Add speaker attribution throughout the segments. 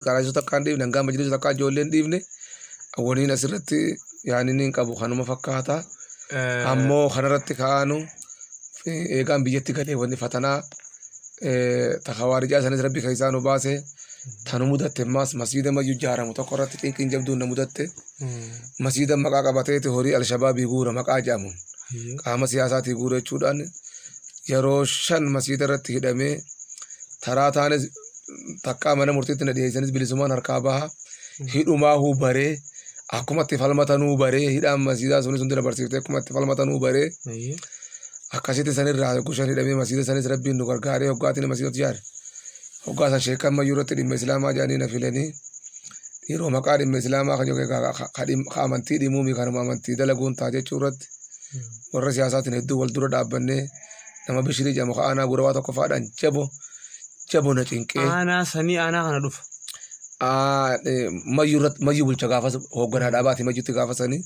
Speaker 1: karaasuu takkaan dhiifne hangaa majlisu takkaa ijoolleen dhiifne waliin asirratti yaani niin qabu kanuma fakkaata. Ammoo kanarratti kaanu eegaan biyyatti galee wanni fatanaa takawaarijaa sanis rabbi keessaa nu baase tanu mudatte mas masjiida mayyuu ijaaramu tokko irratti xinqiin jabduun na mudatte masjiida maqaa qabateeti horii alshabaabii guura maqaa jedhamuun qaama siyaasaatii guura jechuudhaan yeroo 5 masjiida irratti hidhamee taraa taanis takkaa mana murtiitti na dhiyeessanis bilisumaan harkaa baha hidhumaa hubaree akkuma itti falmatanuu baree hidhaan masjiidaa sunis hundi na barsiiftee akkuma itti falmatanuu baree akkasitti sanirraa gushan hidhamee masjiida sanis rabbiin nu gargaaree hoggaatiin masjiidota ijaare hoggaa san sheekan mayyuu irratti dhimma islaamaa jedhanii na filanii dhiiroo maqaa dhimma islaamaa kan jedhu amantii dhimuumi kanuma amantii dalaguun taa jechuu irratti warra siyaasaatiin hedduu wal dura dhaabbannee nama bishirii jedhamu aanaa gurawaa tokko faadhaan jabo na cinqee.
Speaker 2: Aanaa sanii aanaa kana dhufa.
Speaker 1: Mayyuu bulcha gaafas hoogganaa dhaabaati mayyuutti gaafasanii.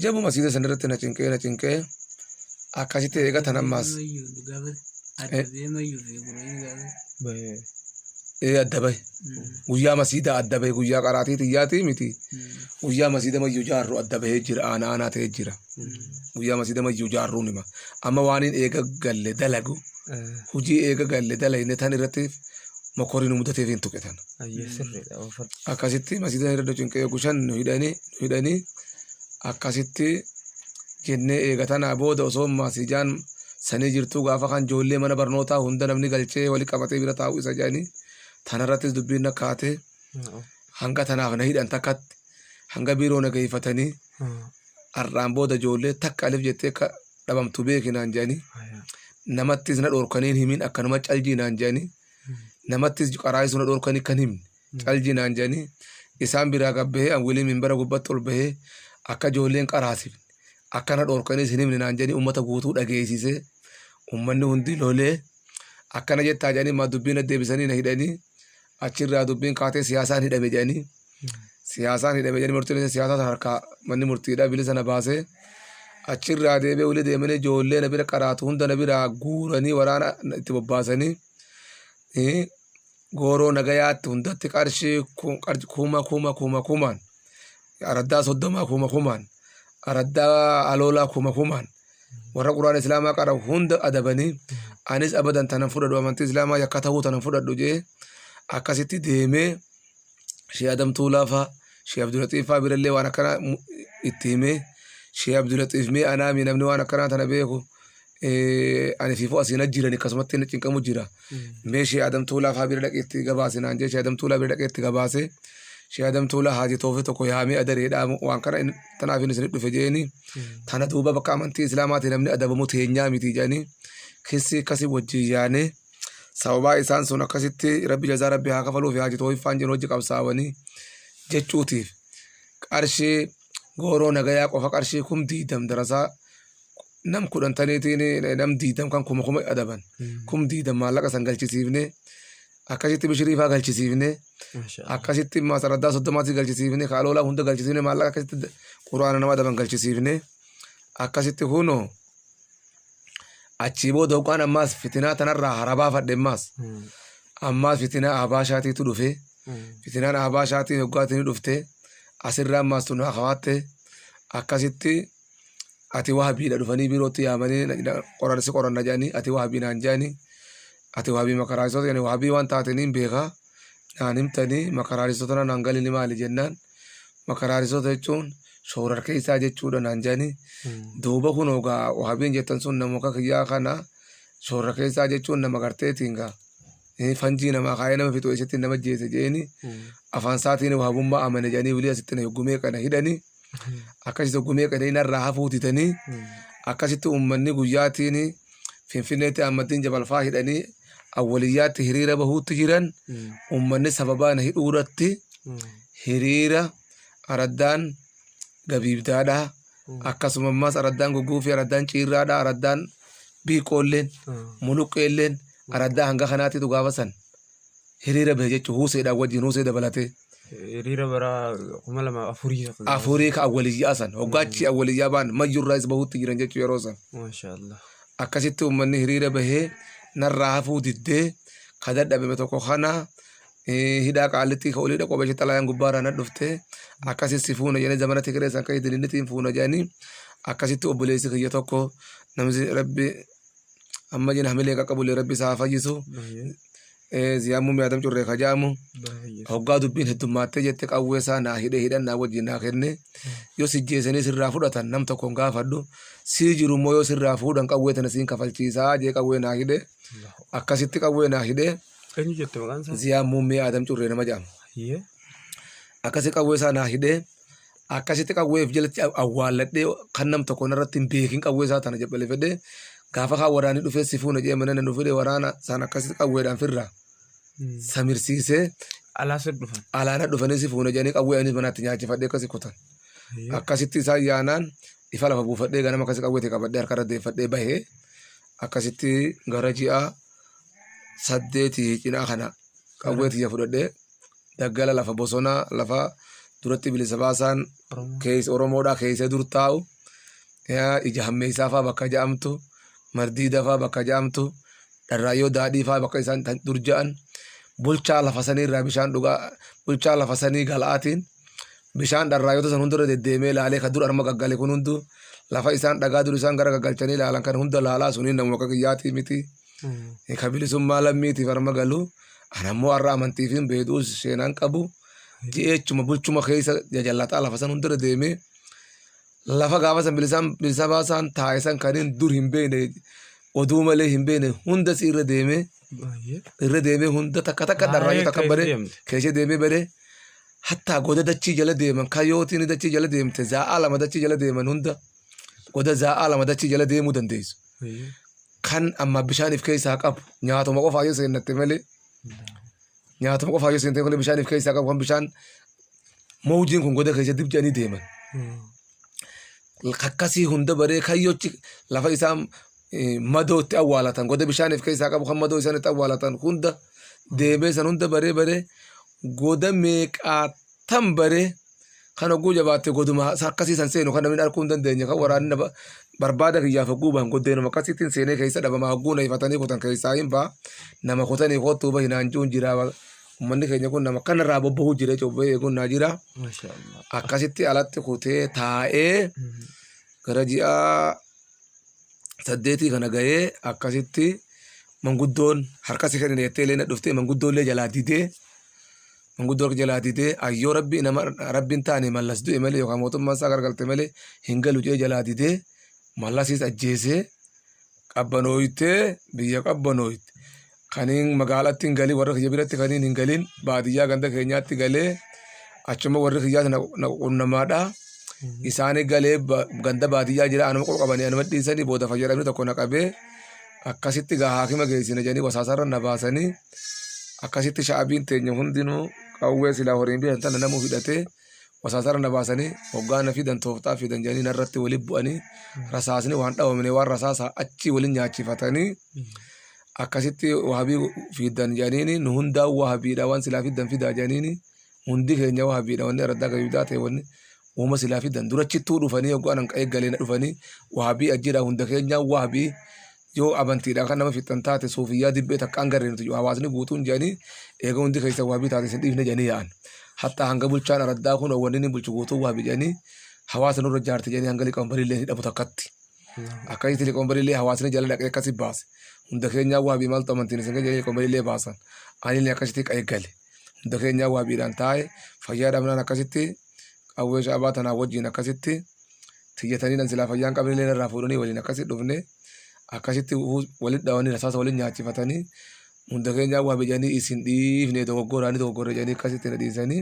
Speaker 1: Jabo masjiida sanirratti na cinqee akkasitti eegatan ammaas. Adda bahe guyyaa masjiida adda bahe guyyaa qaraatii xiyyaatii miti guyyaa masjiida mayyuu jaarru adda bahee jira aanaa ta'ee jira guyyaa masjiida mayyuu jaarruun hima amma waaniin eega galle dalagu hujii eega galle dalagne tan irratti mokoriin mudateef hin tuqetan akkasitti masjiida irra cinqee gushan nu hidhanii akkasitti jennee eegatanaa booda osoo masjiidaan sanii jirtuu gaafa kan ijoollee mana barnootaa hunda namni galchee wali qabatee bira taa'uu isa jedhanii tanarrattis dubbiin nakkaate hanga tanaaf na hidhan takkatti hanga biiroo na geeffatanii har'aan booda ijoollee takka alif jettee akka dhabamtu beekinaan jedhanii namattis na dhorkaniin himin akkanuma caljiinaan jedhanii namattis qaraayisuu na dhorkanii kan himne caljiinaan jedhanii isaan biraa gabbahee anwilii minbara gubbatti ol bahee akka ijoolleen qaraasifne akkana dhorkaniis hin himne naan jedhanii uummata guutuu dhageessisee uummanni hundi lolee akkana jettaa jedhanii maa dubbiin deebisanii na hidhanii achirraa dubbiin kaatee siyaasaan hidhame jedhanii murtiin siyaasaa harkaa manni murtiidhaa bilisa na baasee achirraa deebee wali deemanii ijoollee na bira qaraatu hunda na biraa guuranii waraana itti bobbaasanii gooroo nagayaatti hundatti qarshii kumaan araddaa 30 kumaan araddaa aloolaa kumaan warra quraan islaamaa qara hunda adabanii anis abadan tanan fudhadhu amantii islaamaa yakka ta'uu tanan fudhadhu jee akkasitti deemee Shee Adam Tuulaa faa Shee Abdulaxiif faa birallee waan akkana itti himee Shee Abdulaxiif mee anaami namni waan akkanaa tana beeku ani fiifoo asiin ajjiran akkasumatti inni cinqamu jira mee Shee Adam Tuulaa faa bira dhaqeetti gabaase naan jee Shee Adam Tuulaa bira dhaqeetti gabaase Shee Adam Tuulaa haati toofe tokko yaamee adareedhaa waan kana tanaaf inni isin dhufe jeeni tana duuba bakka amantii islaamaatiin namni adabamu teenyaa miti jedhanii keessi akkasii wajjin yaane sababaa isaan sun akkasitti rabbi jazaa rabbi haa kafaluuf haati toofiffaan jennu hojii qabsaawanii jechuutiif qarshii gooroo nagayaa qofa qarshii 10 darasaa nam 10 taniitiin nam 10 kan 10 adaban 10 maallaqa san galchisiifne akkasitti bishiriifaa galchisiifne akkasitti masaraddaa 30 galchisiifne kaaloolaa hunda galchisiifne maallaqa akkasitti quraana nama adaban galchisiifne akkasitti kunoo achi booda hoggaan ammaas fitinaa tanarraa harabaa fadhe ammaas fitinaa Abaashaatiitu dhufe fitinaan Abaashaatiin hoggaatiin dhufte asirraa ammaas tun akawaatte akkasitti ati wahabiidha dhufanii birootti yaamanii qoranna jedhanii ati wahabii naan jedhanii ati wahabii makaraaristoota jedhanii wahabii waan taataniin beekaa naan himtanii makaraaristoota naan galini maali jennaan makaraaristoota jechuun shoorarka isaa jechuudha naan jedhanii duuba kun ogaa wahabiin jettan sun namoota kiyyaa kana shoorarka isaa jechuun nama garteetiin gaa fanjii namaa kaayee nama fixuu isitti nama jeese jeeni afaan isaatiin wahabummaa amane jedhanii wilii asitti na hoggumee kana hidhanii akkasitti hoggumee kana inarraa hafuutitanii akkasitti uummanni guyyaatiin finfinneetti Ahmadiin Jabalfaa hidhanii awwaliyyaatti hiriira bahuutti jiran uummanni sababaa na hidhuurratti hiriira araddaan gabiibdaadhaa akkasumas araddaan gugguufii araddaan ciirraadhaa araddaan biiqoolleen muluqqeelleen araddaa hanga kanaatitu gaafasan hiriira bahe jechuun huuseedhaan wajjin huusee dabalatee.
Speaker 2: Hiriira bara 2004
Speaker 1: afurii ka awwaliyyaa san hoggaachi awwaliyyaa baan mayyurraa isa bahuutti jiran jechuu yeroo san.
Speaker 2: Maashaallah.
Speaker 1: Akkasitti uummanni hiriira bahee narraa hafuu diddee ka dadhabame tokko kana hidhaa qaalitti ka olii dhaqoo beekte xalayaan gubbaarraa na dhufte akkasitti fuuna jedhanii zamana Tigiree san kan idilinitiin fuuna jedhanii akkasitti obboleessi kiyya tokko namni rabbi amma jina hamilee qaqqabulee rabbi isaa fayyisu ziyaamuu mi'aadam curree ka ja'amu hoggaa dubbiin heddummaаттee jette qawwee isaa naa hidhannaa wajjin naa kenne yoo sijjeessanii sirraa fudhatan nam tokkoon gaafadhu sii jiru immoo yoo sirraa fuudhan qawwee tana siin kafalchiisaa jee qawwee naa hidhe akkasitti qawwee naa hidhe
Speaker 2: Eenyu jette maqaan isaa?
Speaker 1: ziyaamuu mi'aadam curree nama ja'amu. Akkasi qawwee isaa naa hidhe akkasitti qawweef jalatti awwaalladhee kan nam tokko narratti hin beekin qawwee isaa tana jabbalee fedhe gaafa kaan waraanni dhufee si fuuna jee mana nu fide waraana san akkasitti qawweedhaan firraa samirsiisee alaana dhufanii si fuuna jedhanii qawwee anis manaatti nyaachifadhee akkasi kutan akkasitti isaan yaanaan ifa lafa buufadhee ganama akkasi qawweetii qabadhee harkarra deeffadhee bahee akkasitti gara ji'a 8 cinaa kana qawweetii fudhadhee daggala lafa bosonaa lafa duratti bilisa baasaan keessa Oromoodhaa keessa dur taa'u ija hammeessaa fa'aa bakka ja'amtu mardiida fa'aa bakka ja'amtu dharraayyoo daadhii fa'aa bakka isaan dur ja'an bulchaa lafa sanii irraa bishaan dhugaa bulchaa lafa sanii gala'aatiin bishaan dharraayyota san hundarra deddeemee laalee ka dur arma gaggale kun hundu lafa isaan dhagaa dur isaan gara gaggalchanii laalan kan hunda laalaa suniin namuma akka kiyyaatii miti ka bilisummaa lammiitiif arma galu anammoo har'a amantiifin beeduus seenaan qabu jeechuma bulchuma keessa jajallataa lafa san hundarra deemee lafa gaafa san bilisa baasaan taa'e san kaniin dur hin beekne oduu malee hin beekne hunda si irra deemee hunda takka takka dharraayyoo takka bare keessa deemee bare hattaa goda dachii jala deeman kayyootiin dachii jala deemte zaa'aa lama dachii jala deeman hunda goda zaa'aa lama dachii jala deemuu dandeessu. Kan amma bishaaniif keessaa qabu nyaatuma qofaa yoo seennatte malee nyaatuma qofaa yoo seente malee bishaaniif keessaa qabu kan bishaan mawjiin kun goda keessa dibjanii deeman. Akkasii hunda baree kayyoochi lafa isaan madootti awwaalatan goda bishaaniif keessaa qabu kan madoo isaanitti awwaalatan hunda deemee san hunda baree goda meeqaatan baree kan hogguu jabaatte goduma akkasii san seenu kan namni arguu hin dandeenye kan waraanni barbaada kiyyaaf hogguu bahan goddeenuma akkasittiin seenee keessa dhabama hogguu na ifatanii kutan keessaa hin ba'a nama kutanii kottuu bahi naanjuun jira ummanni keenya kun nama kanarraa bobbahuu jira cobbee eeguun naa jira akkasitti alatti kutee taa'ee gara ji'a 8 kana gahee akkasitti manguddoon harkasi kan hin jettee leena dhuftee manguddoollee jalaa didee ayyoo rabbi nama rabbiin taane mallas du'e malee yookaan mootummaan isaa gargalte malee hin galu jee jalaa didee mallasiis ajjeesee qabbanooyitee biyya qabbanooyite kaniin magaalaatti hin galin warra kiyya biratti kaniin hin galin baadiyyaa ganda keenyaatti galee achuma warri kiyyaas na qunnamaadha isaanii galee ganda baadiyyaa jira anuma qabanii anuma dhiisanii booda fayyadamni tokko na qabee akkasitti gaa haakima geessina jedhanii wasaasarra na baasanii akkasitti sha'abiin teenya hundinuu qawwee silaa horiin bitan tana namuu hidhatee wasaasarra na baasanii hoggaa na fidan tooftaa fidan jedhanii narratti waliin bu'anii rasaasni waan dhawamne waan rasaasa achi waliin nyaachifatanii akkasitti wahabii fidan jedhanii nu hundaa wahabiidha waan silaa fidan fidaa jedhanii hundi keenya wahabiidha wanni araddaa gabiidaa ta'e wanni uuma silaa fidan durachittuu dhufanii hoggaa nan qa'ee galee na dhufanii wahabii ajjira hunda keenya wahabii yoo amantiidhaan kan nama fixan taate suufiyyaa dibbee takkaan garreentu hawaasni guutuun jedhanii eega hundi keessa waabii taate sin dhiifne jedhanii yaa'an hatta hanga bulchaan araddaa kun wanni ni bulchu guutuu waabii jedhanii hawaasa nurra jaarte jedhanii hanga liqoon bariillee hidhamu takkatti akkasitti liqoon bariillee hawaasni jala dhaqee akkasi baase hunda keenyaa waabii maaltu amantiin isin jedhanii liqoon bariillee baasan anillee akkasitti qa'ee gale hunda keenyaa waabiidhaan taa'e fayyaa dhabnaan akkasitti qawwee shaabaa tanaa wajjin akkasitti tiyyatanii dhan silaa fayyaan qabnillee irraa fuudhanii waliin akkasitti dhufne akkasitti walitti dhawanii rasaasa waliin nyaachifatanii hunda keenyaa waa bijanii isin dhiifne dogoggoree jedhanii akkasitti na dhiisanii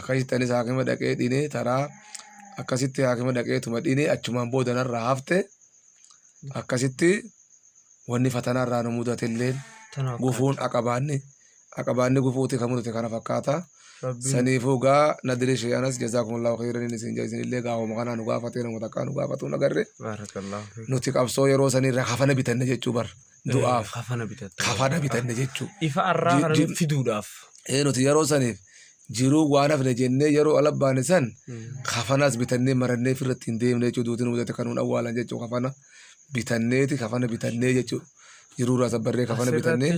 Speaker 1: akkasitti anis haakima dhaqee dhiinee taraa akkasitti haakima dhaqee tuma dhiinee achumaan boodanarraa hafte akkasitti wanni fatanaarraa nu mudatelleen gufuun aqabaanni gufuuti kan mudate kana fakkaata. Saniifuu gaa nadiri shayyanas jazaakumullahu khairan isin isinillee gaafuma kanaa nu gaafatee nama takkaa nu gaafatu nagarre nuti qabsoo yeroo sanirra kafana bitanne jechuu bar du'aaf kafana bitanne jechuu
Speaker 2: ifa arraa fiduudhaaf
Speaker 1: nuti yeroo saniif jiruu waan hafne jennee yeroo alabbaane san kafanas bitannee marannee firratti hin deemne jechuu duutiin mudate kanuun awwaalan jechuu kafana bitanneeti kafana bitannee jechuu jiruu raasa barree kafana bitannee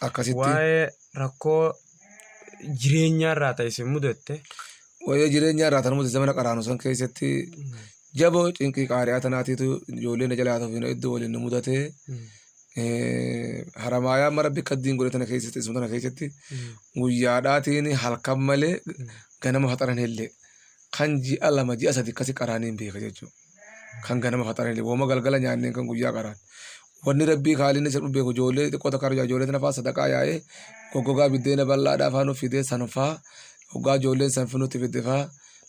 Speaker 1: akkasitti
Speaker 2: waa'ee rakkoo jireenyaa irraa ta'e isin mudate.
Speaker 1: waa'ee jireenyaa irraa tanumti zamana qaraanu san keessatti jaboo cinqii qaariyaa tanaatiitu ijoolleen jalaa ta'uuf iddoo waliin nu mudate. Haramaayaa mara bikka diin godhe tana keessatti isuma tana keessatti guyyaadhaatiin halkan malee ganama faxaran illee kan ji'a 2 ji'a 3 akkasi qaraanii hin beeka jechuudha. Kan ganama faxaran illee wooma galgala nyaanneen kan guyyaa qaraan. Wanni rabbii kaaliin isa dhubbeeku ijoollee xiqqoo takka ijoollee tana fa'aa sadaqaa yaa'ee goggogaa biddeena bal'aadhaa fa'aa nuuf fidee san fa'aa hoggaa ijoolleen san nutti fidde fa'aa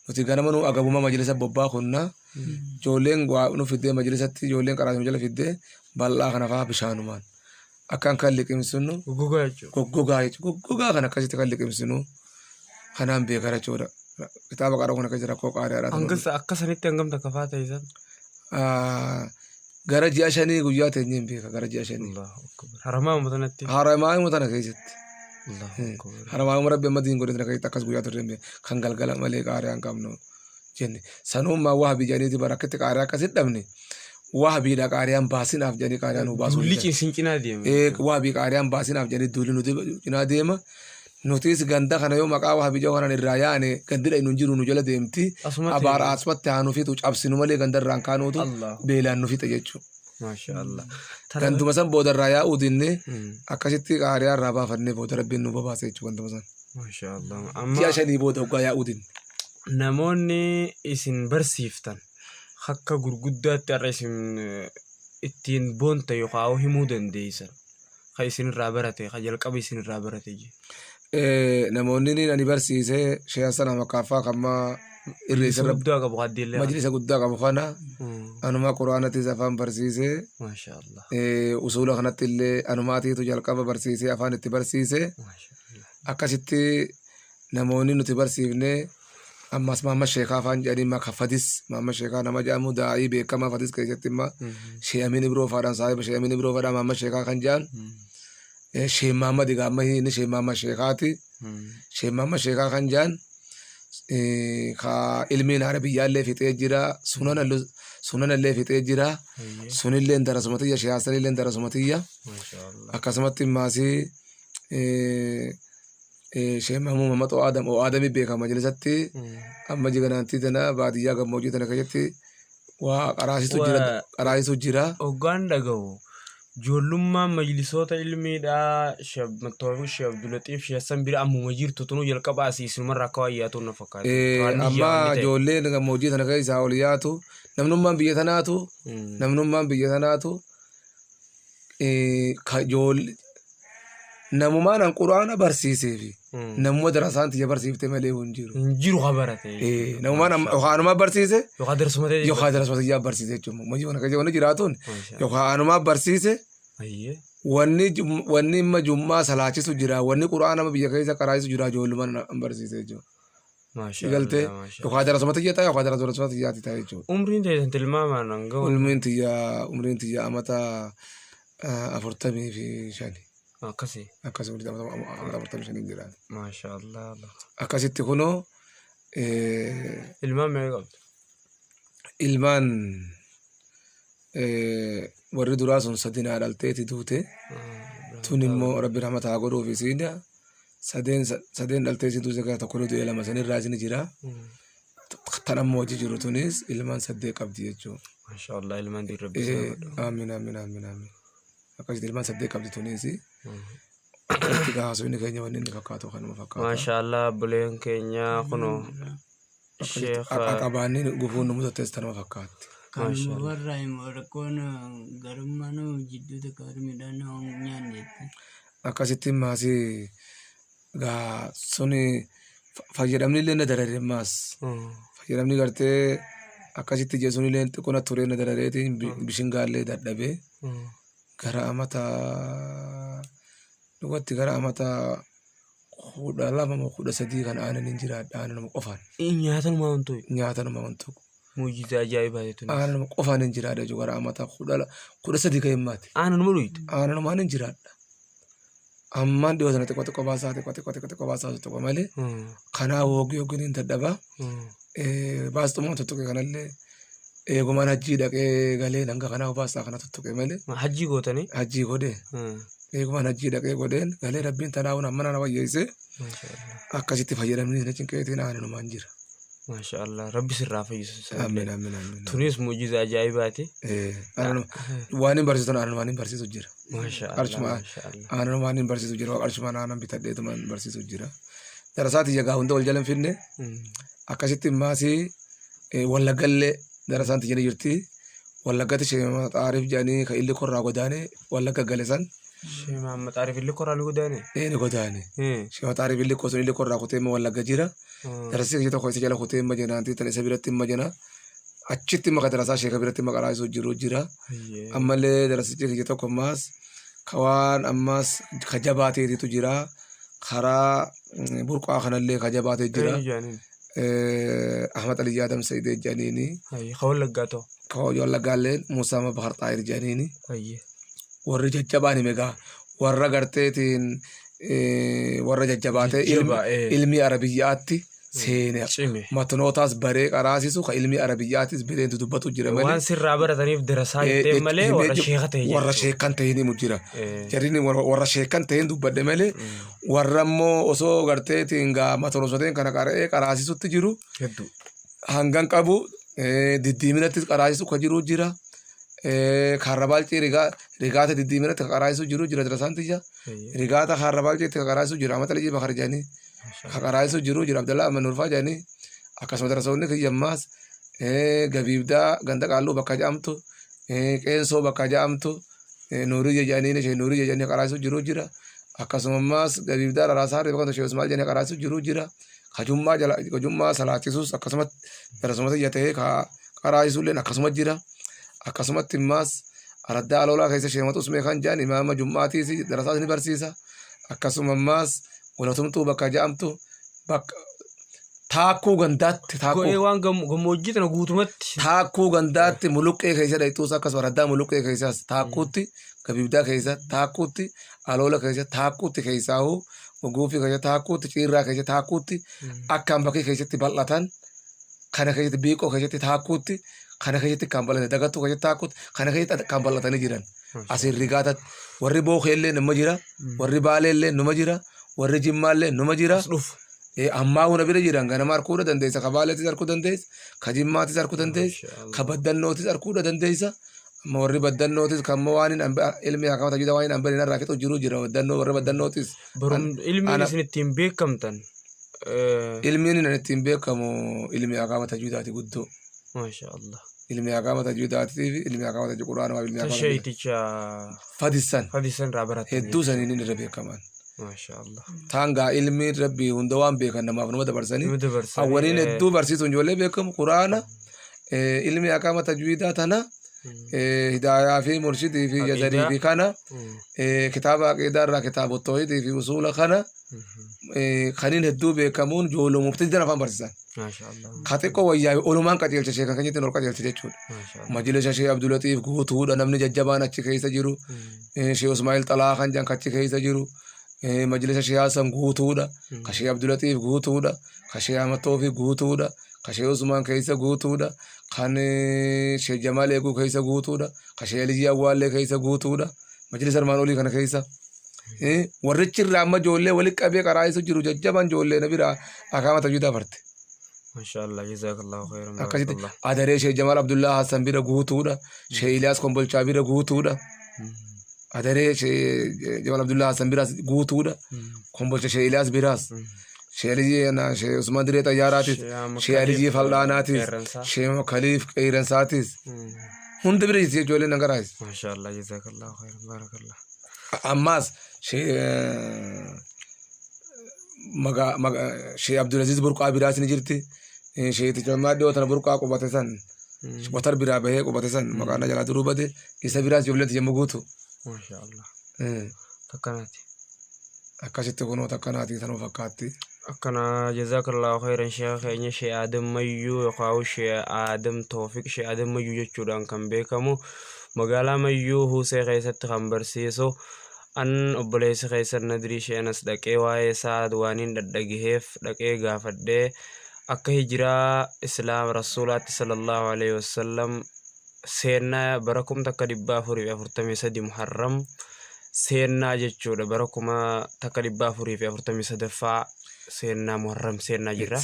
Speaker 1: nuti ganama nu agabuma majlisa bobbaa kunna ijoolleen nuuf fiddee majlisatti ijoolleen qaraasuma jala fiddee bal'aa kana fa'aa bishaanumaan akkaan kan liqimsinu goggogaa kan akkasitti kan liqimsinu kanaan beekara jechuudha. Kitaaba qaraa kun akka jira koo qaariyaadha.
Speaker 2: Akka sanitti hangam takka fa'aa ta'isan?
Speaker 1: Gara ji'a 5 guyyaa teenyeen beeka gara ji'a 5.
Speaker 2: Haramaa umutanatti?
Speaker 1: Haramaa umutana keessatti. Haramaa umara rabbi amma diin godhe tana keessatti akkas guyyaa turre kan galgala malee qaariyaa hin qabnu jenne. Sanummaa waa bijaniiti barakkatti qaariyaa akkasitti dhabne. Waa biidha qaariyaan baasinaaf jedhanii qaariyaan nu baasuu.
Speaker 2: Dulli cinaa deema.
Speaker 1: Waa bii qaariyaan baasinaaf jedhanii dulli nuti cinaa deema. Nutis ganda kana yoo maqaa waa bijoo kanaan irraa yaane gandira inni jiru nu jala deemti. Abaara asumatti haa nufitu cabsinu malee gandarraan kaanuutu beelaan nufita jechuudha.
Speaker 2: Maashaallah.
Speaker 1: Ganduma san boodarraa yaa'uu dinne akkasitti qaariyaa irraa baafannee booda rabbiin nu babaase jechuudha ganduma san.
Speaker 2: Maashaallah.
Speaker 1: Ji'a 5 booda hoggaa yaa'uu dinne.
Speaker 2: Namoonni isin barsiiftan akka gurguddaatti har'a isin ittiin boonta yookaan himuu dandeessan kan isin irraa barate kan jalqaba isin irraa barate je.
Speaker 1: Namoonni ani barsiise Sheekh Sana Makaffaa kamma irreessa
Speaker 2: guddaa qabu haddeellee
Speaker 1: majlisa guddaa qabu kana anuma quraanatti afaan barsiise.
Speaker 2: Maashaallah.
Speaker 1: Usuula kanatti illee anumaatiitu jalqaba barsiise afaan itti barsiise. Akkasitti namoonni nuti barsiifne ammas Muhammad Sheekhaa afaan jedhanii maka Fadis Muhammad Sheekhaa nama jedhamu daa'ii beekamaa Fadis keessatti imma Sheekh Amin Ibroo faadhaan saahiba Sheekh Amin Ibroo faadhaan Muhammad Sheekhaa kan jedhan Sheekh Muhammad Igaamma inni Sheekh Muhammad Sheekhaati. Sheekh Muhammad Sheekhaa kan jedhan ka ilmiin Arabiyyaa illee fixee jira sunan illee fixee jira sunillee darasumatiyya Sheekh Hasan illee darasumatiyya akkasumatti maasii Sheekh Muhammad Adami beekama majlisatti amma jiganaantii tana baadiyyaa gammoojjii tana keessatti waa qaraasitu jira.
Speaker 2: Hoggaan dhagahu ijoollummaan majlisoota ilmiidhaa Sheekh Abdulatiif Sheekh Hasan bira ammuma jirtu tunuu jalqaba asiisumarraa akka waayyaatu na fakkaata.
Speaker 1: Amma ijoolleen gammoojjii tana keessaa ol yaatu namnummaan biyya tanaatu namumaan an quraana barsiiseefi namuma darasaan tiyya barsiifte malee hin jiru.
Speaker 2: Hin jiru habarate.
Speaker 1: Namumaan anuma barsiise
Speaker 2: yookaan
Speaker 1: darasuma tiyya barsiise jechuudha. Majii wana kaje wanni jiraatuun yookaan anuma barsiise wanni imma jummaa salaachisu jira wanni quraana biyya keessa qaraachisu jira ijoollumaan an barsiise jechuudha. Galtee yookaan darasuma tiyya ta'a yookaan darasuma tiyyaati ta'a jechuudha.
Speaker 2: Umriin teessan tilmaamaan hanga
Speaker 1: umriin tiyya amata 45.
Speaker 2: Akkasii.
Speaker 1: Akkasii walitti amata 45 jiraan.
Speaker 2: Maashaallah.
Speaker 1: Akkasitti kunoo
Speaker 2: ilmaan meeqa qabdu?
Speaker 1: Ilmaan warri duraa sun 3 dhalteeti duute. Tun immoo rabbi rahmata haa godhuuf isiidha. 3 dhalteeti duute gara tokko du'e 2 sanirraa isin jira. Tan ammoo hojii jiru tunis ilmaan 8 qabdi jechuudha.
Speaker 2: Maashaallah ilmaan dhiirri rabbi isaa godhu.
Speaker 1: Amiin. Akkasitti ilmaan 8 qabdi tunis. Gaasonni keenya wanni inni fakkaatu kanuma fakkaata.
Speaker 2: Maashaallah buleen keenya kunoo Sheekha
Speaker 1: qabaanni gufuun nu mudate tanuma fakkaatti.
Speaker 3: Kanuma warraa immoo rakkoon garummaanu jidduu takka midhaan nyaannetti.
Speaker 1: Akkasitti maasii gaa suni fayyadamni illee na darare maas. Fayyadamni gartee akkasitti jechuun illee xiqqoona turee na darareeti bishin gaallee dadhabee. Gara amata dhugatti gara amata 12 kan aanan hin jiraadha aananuma qofaan.
Speaker 2: Nyaatanuma wantoota.
Speaker 1: Nyaatanuma wantoota.
Speaker 2: Muujjizaa ajaa'ibaa jechuudha.
Speaker 1: Aananuma qofaan hin jiraadha jechuudha gara amata 13 kan himmaati.
Speaker 2: Aananuma dhuyite.
Speaker 1: Aananumaan hin jiraadha. Ammaan dhiyoo sana xiqqoo baasaa tokko malee. Kanaa hoogi hin dadhabaa. Baasxumaa tokko kanallee eegumaan hajjii dhaqee galee hanga kanaa baasaa kana tuttuqe malee
Speaker 2: hajjii gootanii
Speaker 1: hajjii godhe eegumaan hajjii dhaqee godheen galee rabbiin tanaa'uun amma nana wayyeesse akkasitti fayyadamni na cinqeetiin aanumaan jira.
Speaker 2: Maashaallah rabbi sirraa fayyisu.
Speaker 1: Amiin amiin amiin.
Speaker 2: Tunis mujiza ajaa'ibaati.
Speaker 1: Waan hin barsiisu waan hin barsiisu jira.
Speaker 2: Maashaallah.
Speaker 1: Aannan waan hin barsiisu jira qarshuma aannan bitadheetuma hin barsiisu jira. Darasaati jagaa hunda wal jala hin finne akkasitti maasii wallaggallee darasaan tijjanii jirti. Wallaggatti sheema xaariif jedhanii kan illi korraa godaane wallagga gale san.
Speaker 2: Sheema xaariif illi korraa ni godaane.
Speaker 1: Ni godaane. Sheema xaariif illi kosun illi korraa kutee wallagga jira. Darasi kee tokko isa jala kutee majanaanti tan isa biratti majana achitti maka darasaa sheeka biratti maqaraa isu jiru jira ammallee darasichi kee tokko ammas kawaan ammas kajabaateetitu jira karaa burqaa kanallee kajabaatee jira Ahmad Ali Adam Sayyid Janini
Speaker 2: Khawallaggato
Speaker 1: Khawallaggalle Musa Mabahar Tahir Janini warri jajjabaani mega warra garteetiin warra jajjabaatee ilmi arabiyyaatti seene matnootaas baree qaraasisu ka ilmi arabiyyaattis bireen dubbatu jira malee
Speaker 2: waan sirraa barataniif darasaa ittee malee
Speaker 1: warra sheekan ta'een himu jira jarrini warra sheekan ta'een dubbadde malee warra immoo osoo garteetiin gaa matnoosoteen kana qara'ee qaraasisutti jiru hangan qabu diddiiminattis qaraasisu ka jiru jira Karrabalchi rigaata diddiiminatti qaraa'isu jiru jira darasaantiyya rigaata karrabalchiitti qaraa'isu jira Ahmad Ali Bakar jedhanii qaraa'isu jiru jira Abdallah Ahmad Nurfaa jedhanii akkasuma darasoonni kiyyammaas gabiibdaa ganda qaalluu bakka jedhamtu qeensoo bakka jedhamtu nuuriyya jedhanii ishee nuuriyya jedhanii qaraa'isu jiru jira akkasumammaas gabiibdaa raraasaa bakka ishee Usmaal jedhanii qaraa'isu jiru jira kajummaa salaachisuus akkasumatti darasumatti ta'ee qaraa'isulleen akkasuma jira. Akkasumatti immas araddaa aloolaa keessa sheematu usmee kan jedhan imaama jummaatiis darasaas ni barsiisa akkasuma immas walatumtuu bakka jedhamtu bakka taakkuu gandaatti
Speaker 2: waan gammoojjii tana guutumatti
Speaker 1: taakkuu gandaatti muluqqee keessa dhayxuus akkasuma araddaa muluqqee keessaas taakkuutti gabiibdaa keessa taakkuutti aloola keessa taakkuutti keessaahuu guufii keessa taakkuutti ciirraa keessa taakkuutti akkaan bakkee keessatti bal'atan kana keessatti biiqoo keessatti taakkuutti kana keessatti kan bal'atan dagattuu keessatti taakkuutti kana keessatti kan bal'atanii jiran asiin rigaatatti warri bookeellee nama jira warri baaleellee nama jira warri jimmaallee nama jira ammaa hunda bira jiran ganama arguu dandeessa ka baaleettis arguu dandeessa ka jimmaattis arguu dandeessa ka baddannootis arguu dandeessa amma warri baddannootis kan waan ilmi akkama tajaajila waan hin barin irraa fixu jiru jira baddannoo warri baddannootis
Speaker 2: ilmiin isin ittiin beekamtan
Speaker 1: ilmiin ittiin beekamu ilmi akkama tajaajilaati guddoo
Speaker 2: maashaallah
Speaker 1: ilmi akkama tajaajilaati fi ilmi akkama tajaajila quraanaa ilmi akkama
Speaker 2: tasheeticha fadisan raabarate
Speaker 1: hedduu saniin inni irra beekaman
Speaker 2: maashaallah
Speaker 1: tanga ilmi rabbi hunda waan beekan namaaf nama dabarsanii awwaliin hedduu barsiisuun ijoollee beekamu quraana ilmi akkama tajaajilataa tana hidaayaa fi murshidii fi jazanii fi kana kitaaba aqiidaarraa kitaaba toohidii fi usuula kana kaniin hedduu beekamuun ijoollee muftii dana afaan barsiisan. Kaxiqqoo wayyaa olumaan qajeelcha ishee kan keenyatti ol qajeelcha jechuudha. Majlisa ishee Abdulatiif guutuudha namni jajjabaan achi keessa jiru. Ishee Usmaa'il Xalaa kan jedhan achi keessa jiru. Majlisa ishee Haasan guutuudha. Kashee Abdulatiif guutuudha. Kashee Ahmad Toofiq guutuudha. Kashee Usmaan keessa guutuudha. Kan ishee Jamaal Eeguu keessa guutuudha. Kashee Aliyyi Awwaallee keessa guutuudha. Majlisa Armaan Olii kana keessa. Warrichi irraa amma ijoollee walitti qabee qaraa'isu jiru jajjaban ijoollee na biraa akkama tajaajila barte.
Speaker 2: Maashaallah jazakallahu khairan.
Speaker 1: Akkasitti adaree Sheekh Jamaal Abdullah Hassan bira guutuudha. Sheekh Iliyaas Kombolchaa bira guutuudha. Adaree Sheekh Jamaal Abdullah Hassan bira guutuudha. Kombolcha Sheekh Iliyaas biraas. Sheekh Aliyyi Sheekh Usmaan Diree Xayyaaraatis. Sheekh Aliyyi Fal'aanaatis. Sheekh Khaliif Qeyrensaatis. Hunda bira jirti ijoolleen nagaraayis.
Speaker 2: Maashaallah jazakallahu khairan barakallah.
Speaker 1: Ammas Sheekh Abdulaziz Burqaa biraas ni jirti. Sheekh Ticammaa dhiyoo tana Burqaa qubate san watar biraa bahee qubate san maqaan jalaa duruu bade isa biraas ijoolleen yemmuu guutu.
Speaker 2: Maashaallah. Takkanaati.
Speaker 1: Akkasitti kunoo takkanaati sanuu fakkaatti.
Speaker 2: Akkana jazakallahu khairan sheekh keenya Sheekh Adam Mayyuu yookaan Sheekh Adam Toofiq Sheekh Adam Mayyuu jechuudhaan kan beekamu. Magaalaa Mayyuu Husee keessatti kan barsiisu an obboleessi keessan Nadrii Sheenas dhaqee waa'ee isaa waaniin dhadhageef dhaqee gaafadhee akka hijiraa islaam rasuulaatti sallallahu alaihi wasallam seenaa bara 1443 muharram seenaa jechuudha bara 1443 seenaa muharram seenaa jirra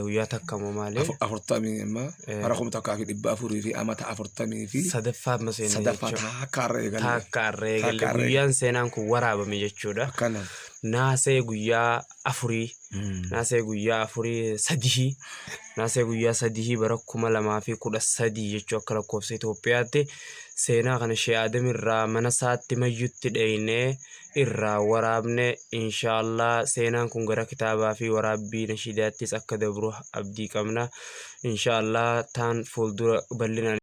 Speaker 2: guyyaa takkamoo malee
Speaker 1: afurtamii amma bara 1443 amata afurtamii fi
Speaker 2: sadaffaa ma seenaa
Speaker 1: sadaffaa takkaarree galee
Speaker 2: guyyaan seenaan kun waraabame jechuudha naasee guyyaa afurii sadii naasee guyyaa sadii bara 2013 jechuu akka lakkoofsa Itoophiyaatti seenaa kana Sheekh Adam irraa mana isaatti mayyutti dheeyne irraa waraabne inshallah seenaan kun gara kitaabaa fi waraabbii nashiidaattis akka dabru abdii qabna inshallah taan fuuldura bal'inaan